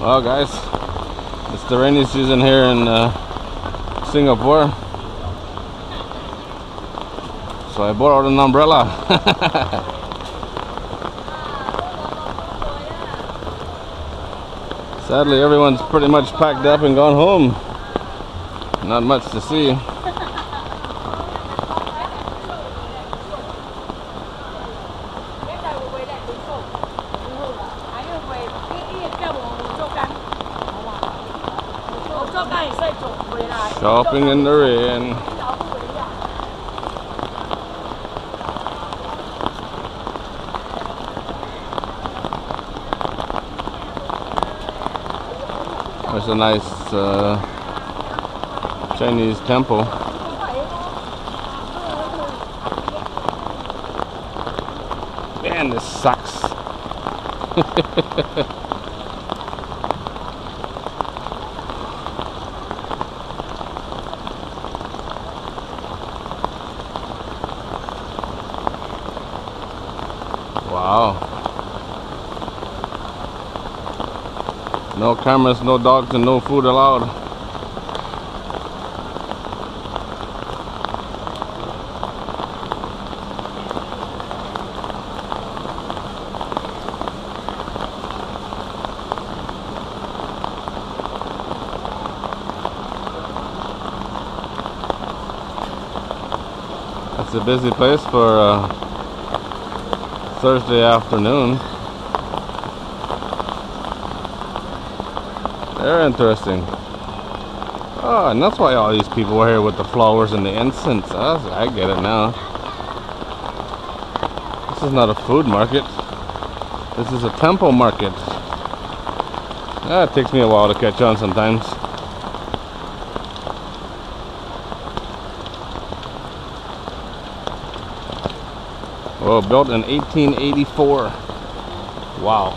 Well, guys, it's the rainy season here in Singapore, so I borrowed an umbrella. Sadly, everyone's pretty much packed up and gone home. Not much to see. Shopping in the rain. There's a nice Chinese temple. Man, this sucks. Wow. No cameras, no dogs, and no food allowed. It's a busy place for Thursday afternoon. They're interesting. Oh, and that's why all these people are here with the flowers and the incense. I get it now. This is not a food market. This is a temple market. It takes me a while to catch on sometimes. Well, built in 1884. Wow.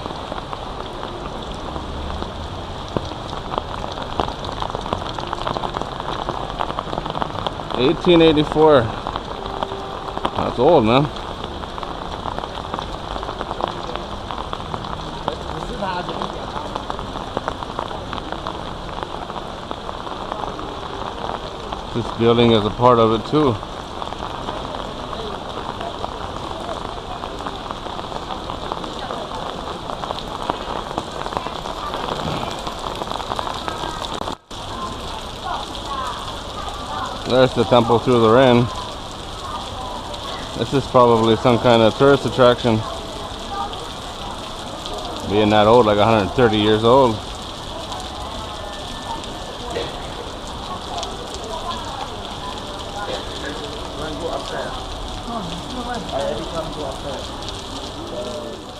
1884. That's old, man. This building is a part of it too. There's the temple through the rain. This is probably some kind of tourist attraction. Being that old, like 130 years old. Go up there. I already come to up there.